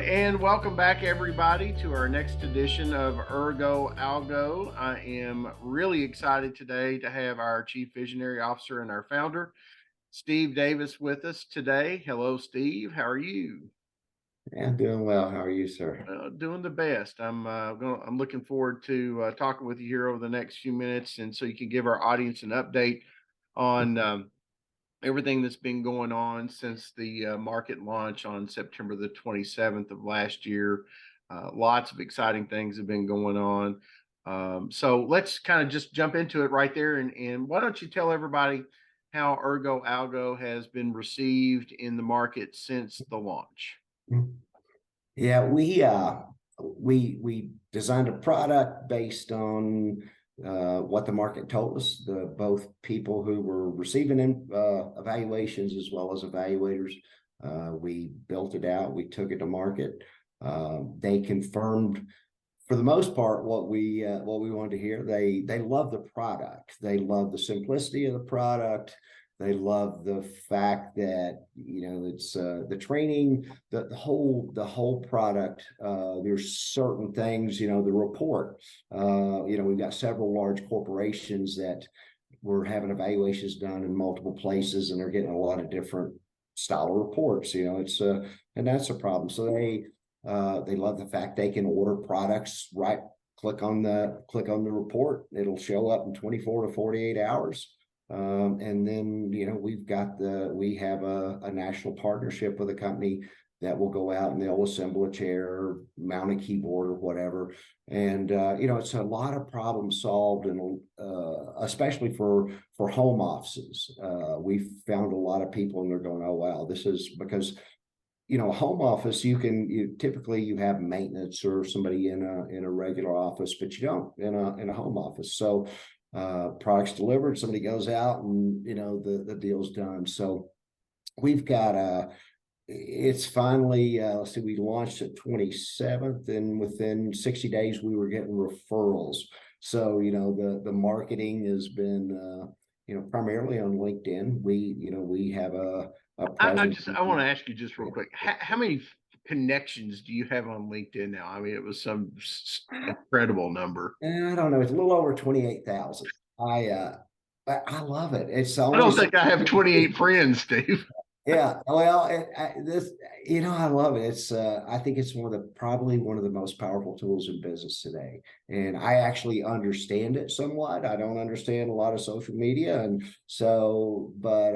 and welcome back, everybody, to our next edition of Ergo-Algo. I am really excited today to have our Chief Visionary Officer and our founder, Steve Davis, with us today. Hello, Steve. How are you? Yeah, doing well. How are you, sir? Doing the best. I'm looking forward to talking with you here over the next few minutes, and so you can give our audience an update on everything that's been going on since the market launch on September the 27th of last year. Lots of exciting things have been going on. So let's kind of just jump into it right there. And why don't you tell everybody how Ergo-Algo has been received in the market since the launch? Yeah, we designed a product based on what the market told us. The both people who were receiving evaluations as well as evaluators. We built it out. We took it to market. They confirmed, for the most part, what we wanted to hear. They love the product. They love the simplicity of the product. They love the fact that it's the training, the whole product. There's certain things, the report. We've got several large corporations that were having evaluations done in multiple places, and they're getting a lot of different style of reports. And that's a problem. So they love the fact they can order products, right? Click on the report. It'll show up in 24 to 48 hours. And then, we have a national partnership with a company that will go out and they'll assemble a chair, mount a keyboard or whatever. And, it's a lot of problems solved, and especially for home offices. We found a lot of people and they're going, oh, wow, this is because a home office, you typically have maintenance or somebody in a regular office, but you don't in a home office. So products delivered, somebody goes out and the deal's done. So we've got it's finally let's see, we launched at 27th, and within 60 days we were getting referrals. So the marketing has been primarily on LinkedIn. We have a presence. I want to ask you just real quick, how many connections do you have on LinkedIn now? I mean, it was some incredible number. I don't know. It's a little over 28,000. I love it. It's I don't think I have 28 friends, Steve. Yeah. Well, I love it. It's I think it's probably one of the most powerful tools in business today. And I actually understand it somewhat. I don't understand a lot of social media, and so, but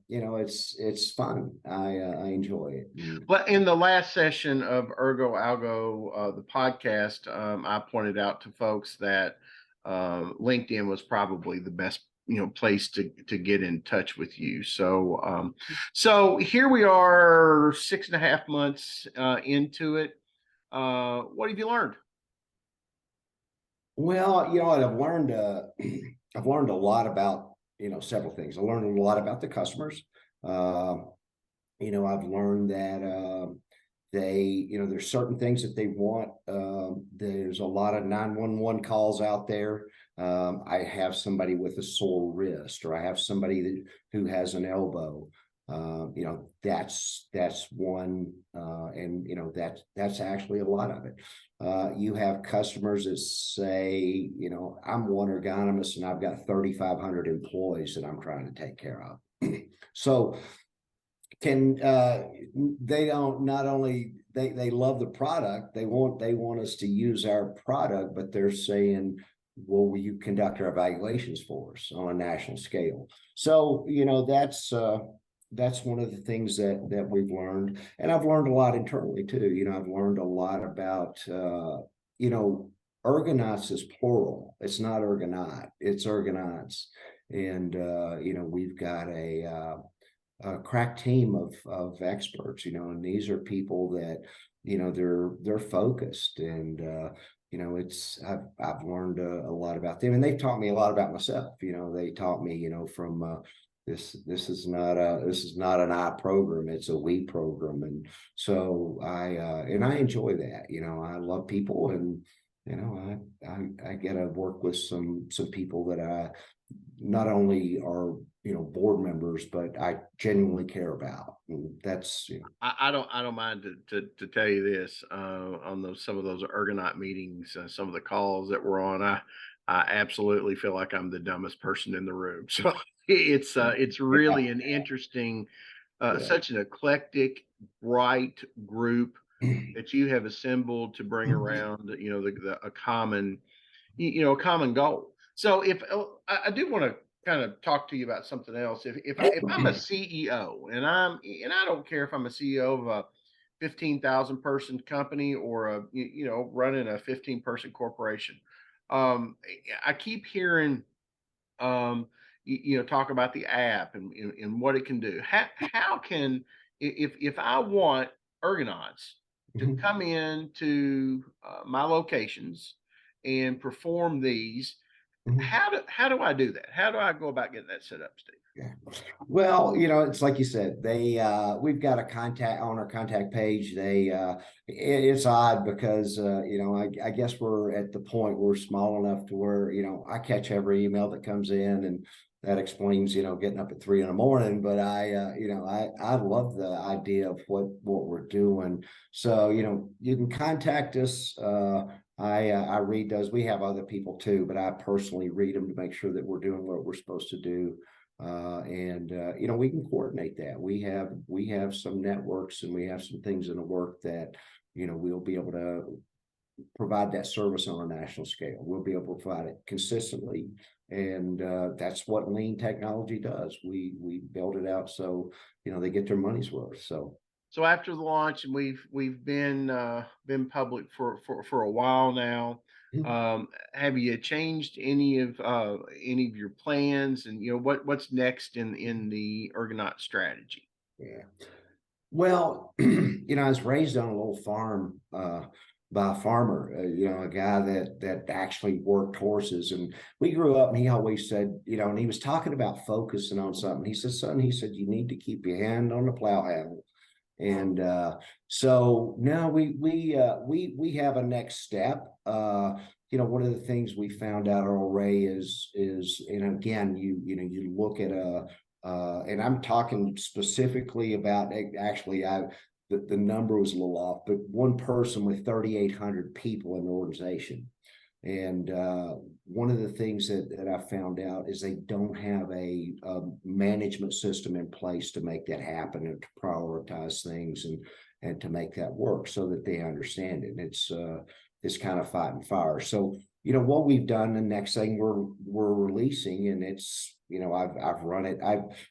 it's fun. I enjoy it. Well, in the last session of Ergo-Algo, the podcast, I pointed out to folks that LinkedIn was probably the best place to get in touch with you. So here we are 6.5 months into it. What have you learned? Well, I've learned a lot about several things. I learned a lot about the customers. I've learned that there's certain things that they want. There's a lot of 911 calls out there. I have somebody with a sore wrist, or I have somebody who has an elbow. That's one, and that's actually a lot of it. You have customers that say, I'm one ergonomist and I've got 3,500 employees that I'm trying to take care of. So they don't, not only they love the product, they want us to use our product, but they're saying, well, will you conduct our evaluations for us on a national scale? So that's one of the things that we've learned. And I've learned a lot internally too. I've learned a lot about Ergonauts is plural. It's not Ergonaut, it's Ergonauts. And we've got a crack team of experts, and these are people that they're focused, and I've learned a lot about them, and they've taught me a lot about myself. They taught me from this is not an I program, it's a we program. And so I enjoy that. I love people, and I get to work with some people that I not only are board members, but I genuinely care about. And that's, I don't mind to tell you this, on some of those Ergonaut meetings, some of the calls that we're on, I absolutely feel like I'm the dumbest person in the room. So it's really an interesting, yeah. such an eclectic, bright group that you have assembled to bring around, a common, a common goal. So if I do want to kind of talk to you about something else. If I'm a CEO, and I don't care if I'm a CEO of a 15,000 person company or running a 15-person corporation. I keep hearing talk about the app and what it can do. How can, if I want Ergonauts to come in to my locations and perform these, how do I do that? How do I go about getting that set up, Steve? Yeah. Well, it's like you said, we've got a contact on our contact page. It's odd because, I guess we're at the point where we're small enough to where, I catch every email that comes in, and that explains, getting up at 3 a.m. But I love the idea of what we're doing. So, you can contact us. I read those. We have other people too, but I personally read them to make sure that we're doing what we're supposed to do. We can coordinate that. We have some networks, and we have some things in the work that, we'll be able to provide that service on a national scale. We'll be able to provide it consistently. And that's what lean technology does. We build it out so, they get their money's worth. So after the launch, and we've been public for a while now. Have you changed any of your plans, and what's next in the Ergonaut strategy? Yeah. Well, I was raised on a little farm by a farmer, a guy that actually worked horses. And we grew up, and he always said, and he was talking about focusing on something. He said, son, he said, you need to keep your hand on the plow handle. And so now we have a next step. One of the things we found out, Earl-Ray, is, and again, you look at and I'm talking specifically about, actually, the number was a little off, but one person with 3,800 people in the organization. And one of the things that I found out is they don't have a management system in place to make that happen, and to prioritize things, and to make that work so that they understand it. And it's kind of fighting fire. So, what we've done, the next thing we're releasing, and it's, I've run it.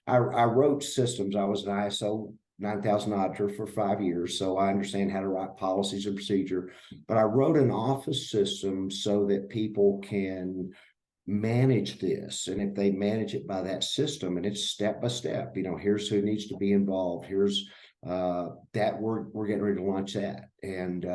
I wrote systems. I was an ISO 9,000 auditor for 5 years, so I understand how to write policies and procedure. But I wrote an office system so that people can manage this, and if they manage it by that system, and it's step by step, here's who needs to be involved. Here's that we're getting ready to launch that, and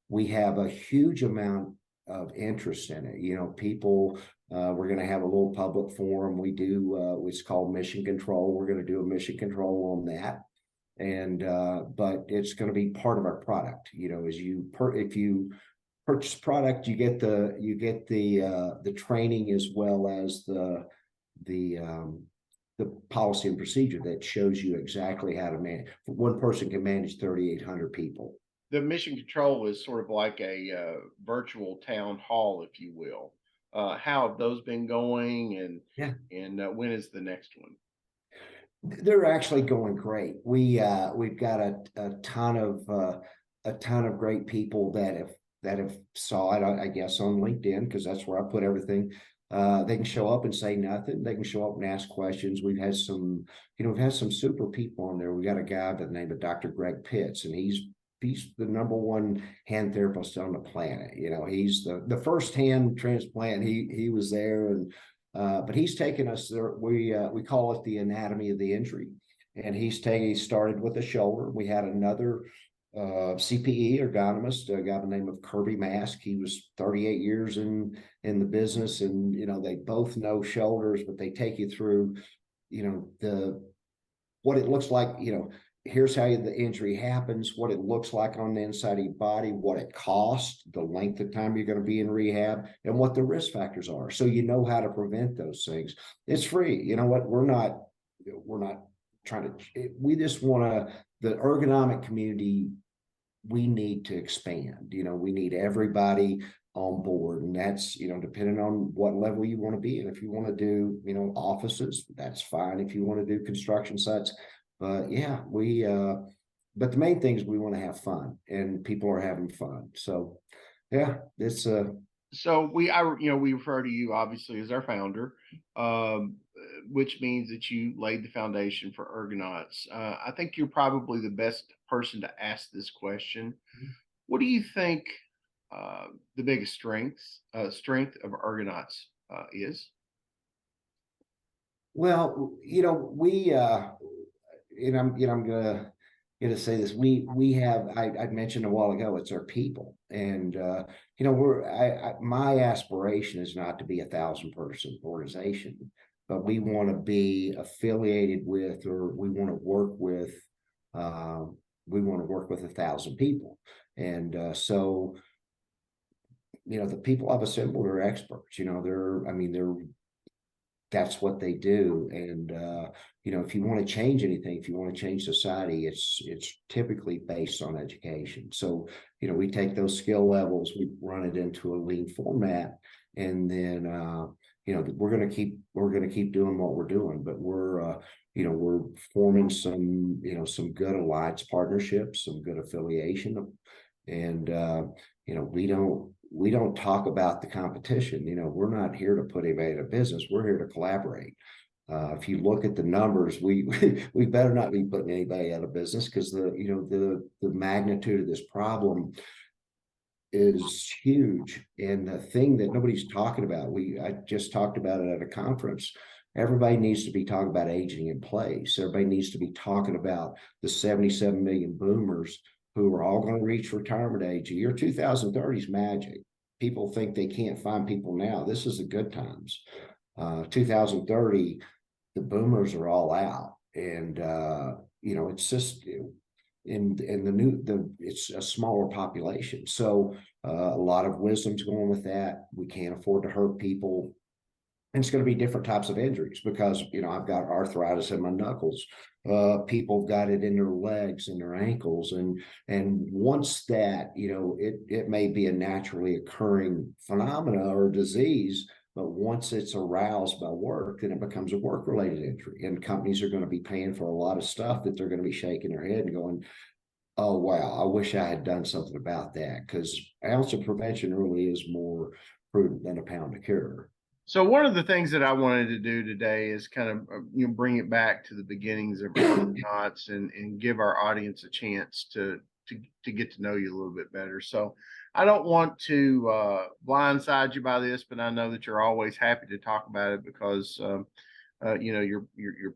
we have a huge amount of interest in it. People. We're going to have a little public forum. We do. It's called Mission Control. We're going to do a mission control on that. And but it's going to be part of our product. If you purchase product, you get the training, as well as the policy and procedure that shows you exactly how to manage. One person can manage 3,800 people. The mission control is sort of like a virtual town hall, if you will. How have those been going, and when is the next one? They're actually going great. We've got a ton of great people that have saw it, I guess, on LinkedIn, because that's where I put everything. They can show up and say nothing. They can show up and ask questions. We've had some super people on there. We got a guy by the name of Dr. Greg Pitts, and he's the number one hand therapist on the planet. He's the first hand transplant. He was there, and but he's taken us there. We call it the anatomy of the injury, and he started with the shoulder. We had another CPE ergonomist, a guy by the name of Kirby Mask. He was 38 years in the business, and they both know shoulders, but they take you through what it looks like. here's how the injury happens, what it looks like on the inside of your body, what it costs, the length of time you're going to be in rehab, and what the risk factors are. So you know how to prevent those things. It's free. You know what? We're not trying to, we just want to, the ergonomic community, we need to expand. You know, we need everybody on board, and that's, you know, depending on what level you want to be in. If you want to do, you know, offices, that's fine. If you want to do construction sites, but yeah, but the main thing is we want to have fun, and people are having fun. So yeah, it's So we refer to you obviously as our founder, which means that you laid the foundation for Ergonauts. I think you're probably the best person to ask this question. What do you think the biggest strength of Ergonauts is? well, you know, I'm gonna say this. We have, I mentioned a while ago, it's our people. And you know, my aspiration is not to be 1,000-person organization, but we want to be affiliated with, or we want to work with 1,000 people. And so, you know, the people I've assembled are experts. You know, they're that's what they do. And you know, if you want to change anything, if you want to change society, it's typically based on education. So, you know, we take those skill levels, we run it into a lean format, and then you know, we're going to keep doing what we're doing. But you know, we're forming some, you know, some good alliance partnerships, some good affiliation. And you know, we don't talk about the competition. You know, we're not here to put anybody out of business. We're here to collaborate. If you look at the numbers, we better not be putting anybody out of business, because the magnitude of this problem is huge. And the thing that nobody's talking about, I just talked about it at a conference. Everybody needs to be talking about aging in place. Everybody needs to be talking about the 77 million boomers who are all going to reach retirement age. The year 2030 is magic. People think they can't find people now. This is the good times. 2030, the boomers are all out. And you know, it's just it's a smaller population. So a lot of wisdom's going with that. We can't afford to hurt people. And it's going to be different types of injuries, because, you know, I've got arthritis in my knuckles. People have got it in their legs and their ankles. And once that, you know, it may be a naturally occurring phenomena or disease, but once it's aroused by work, then it becomes a work-related injury. And companies are going to be paying for a lot of stuff that they're going to be shaking their head and going, oh, wow, I wish I had done something about that, because an ounce of prevention really is more prudent than a pound of cure. So one of the things that I wanted to do today is kind of bring it back to the beginnings of Ergonauts, and give our audience a chance to get to know you a little bit better. So I don't want to blindside you by this, but I know that you're always happy to talk about it, because you know, you're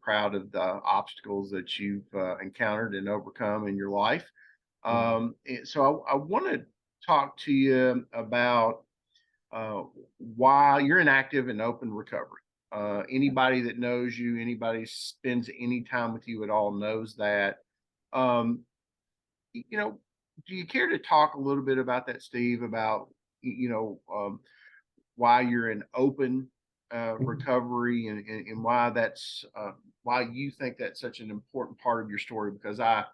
proud of the obstacles that you've encountered and overcome in your life. So I want to talk to you about why you're in active and open recovery. Anybody that knows you, anybody spends any time with you at all, knows that. Um, you know, do you care to talk a little bit about that, Steve? About why you're in open recovery, and why that's why you think that's such an important part of your story? Because I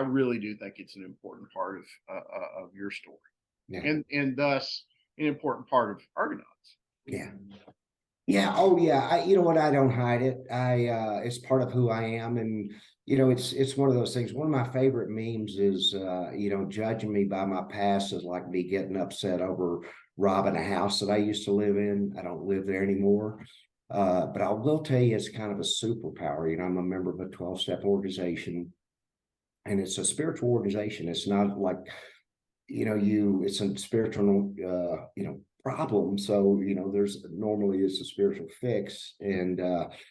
really do think it's an important part of your story, Yeah. and thus an important part of Ergonauts. Yeah. Yeah. Oh, yeah. You know what? I don't hide it. It's part of who I am. And, you know, it's one of those things. One of my favorite memes is, you know, judging me by my past is like me getting upset over robbing a house that I used to live in. I don't live there anymore. But I will tell you, it's kind of a superpower. You know, I'm a member of a 12-step organization, and it's a spiritual organization. It's not like, you know, it's a spiritual, you know, problem. So, you know, there's normally is a spiritual fix. And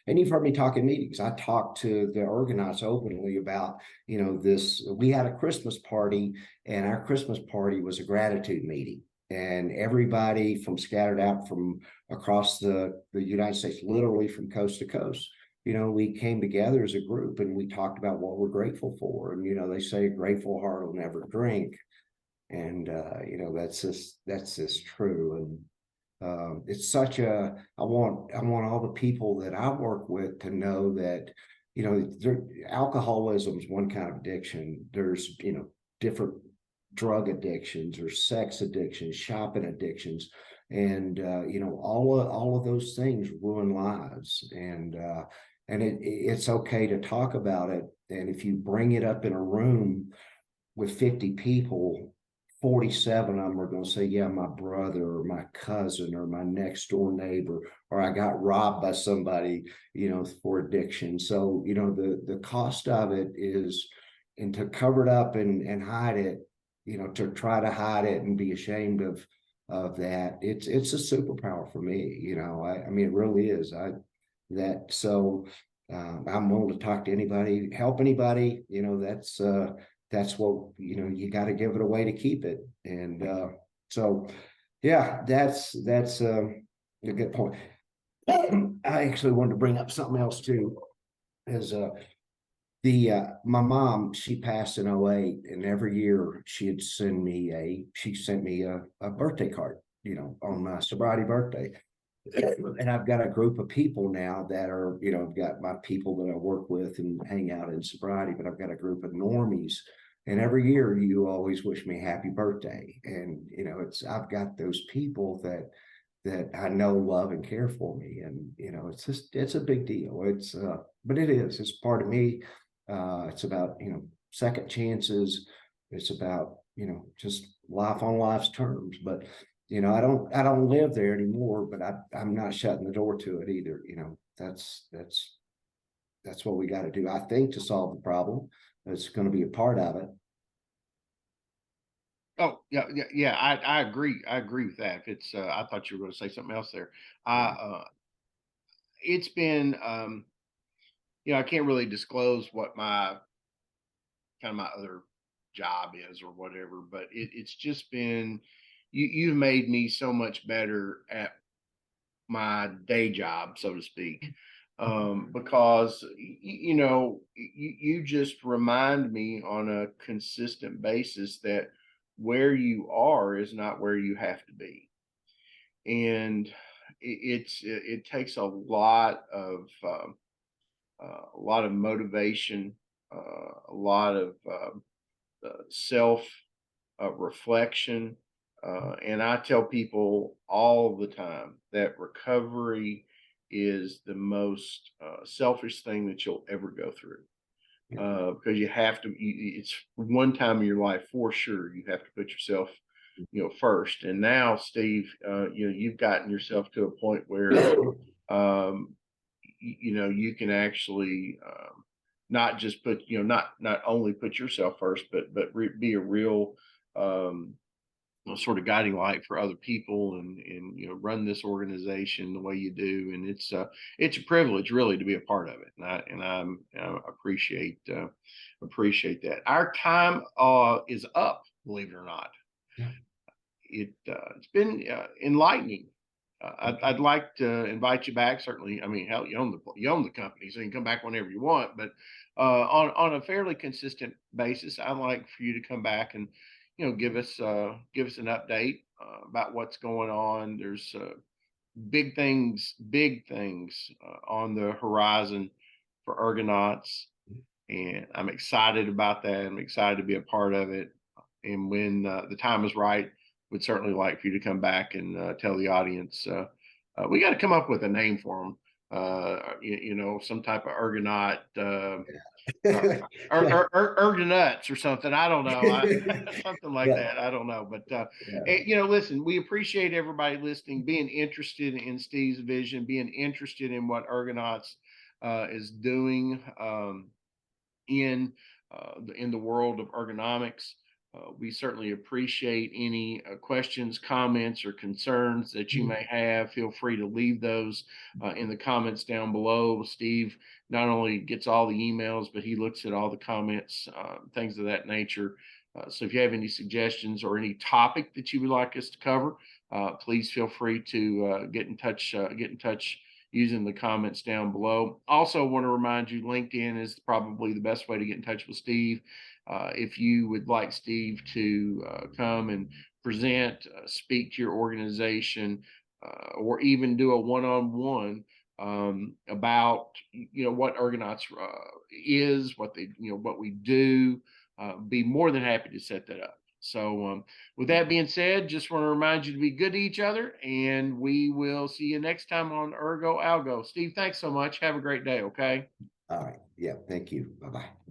you've heard me talk in meetings. I talked to the Ergonauts openly about, you know, we had a Christmas party, and our Christmas party was a gratitude meeting. And everybody from scattered out from across the United States, literally from coast to coast, we came together as a group and we talked about what we're grateful for. And, they say a grateful heart will never drink. And, that's just true. And it's such I want all the people that I work with to know that, alcoholism is one kind of addiction. There's, different drug addictions or sex addictions, shopping addictions. And, all of those things ruin lives. And it's okay to talk about it. And if you bring it up in a room with 50 people, 47 of them are going to say, yeah, my brother or my cousin or my next door neighbor, or I got robbed by somebody, for addiction. So, the cost of it is, and to cover it up and hide it, to try to hide it and be ashamed of that, it's a superpower for me. I mean, it really is. I'm willing to talk to anybody, help anybody. That's what, you got to give it away to keep it. And so, yeah, that's a good point. I actually wanted to bring up something else too. Is the my mom, she passed in 08, and every year she sent me a birthday card, on my sobriety birthday. And I've got a group of people now that are, I've got my people that I work with and hang out in sobriety, but I've got a group of normies. And every year you always wish me happy birthday. And, I've got those people that I know love and care for me. And, it's a big deal. But it's part of me. It's about, second chances. It's about, just life on life's terms. But I don't live there anymore, but I'm not shutting the door to it either. That's what we got to do, I think, to solve the problem. It's going to be a part of it. Oh, yeah, yeah, yeah. I agree. I agree with that. If it's, I thought you were going to say something else there. It's been, I can't really disclose what my other job is or whatever, but it's just been, you've made me so much better at my day job, so to speak. Because you just remind me on a consistent basis that where you are is not where you have to be. And it takes a lot of motivation, a lot of self reflection. And I tell people all the time that recovery is the most selfish thing that you'll ever go through. Because you have to, it's one time in your life for sure, you have to put yourself, first. And now, Steve, you've gotten yourself to a point where, you can actually not just put, not only put yourself first, but be a real sort of guiding light for other people, and run this organization the way you do. And it's a privilege really to be a part of it. I appreciate that. Our time is up, believe it or not. Yeah. It's been enlightening. I'd like to invite you back. Certainly, I mean, hell, you own the company, so you can come back whenever you want. But on a fairly consistent basis, I'd like for you to come back and give us an update about what's going on. There's big things on the horizon for Ergonauts, and I'm excited about that. I'm excited to be a part of it. And when the time is right, would certainly like for you to come back and tell the audience. We got to come up with a name for them. Some type of Ergonaut, Ergonauts or something. I don't know. Something like Yeah. that. I don't know. But Yeah. listen, we appreciate everybody listening, being interested in Steve's vision, being interested in what Ergonauts is doing in the world of ergonomics. We certainly appreciate any questions, comments, or concerns that you may have. Feel free to leave those in the comments down below. Steve not only gets all the emails, but he looks at all the comments, things of that nature. So if you have any suggestions or any topic that you would like us to cover, please feel free to get in touch using the comments down below. Also want to remind you, LinkedIn is probably the best way to get in touch with Steve. If you would like Steve to come and present, speak to your organization, or even do a one-on-one about what Ergonauts is, what they what we do, be more than happy to set that up. So with that being said, just want to remind you to be good to each other, and we will see you next time on Ergo Algo. Steve, thanks so much. Have a great day. Okay. All right. Yeah. Thank you. Bye-bye.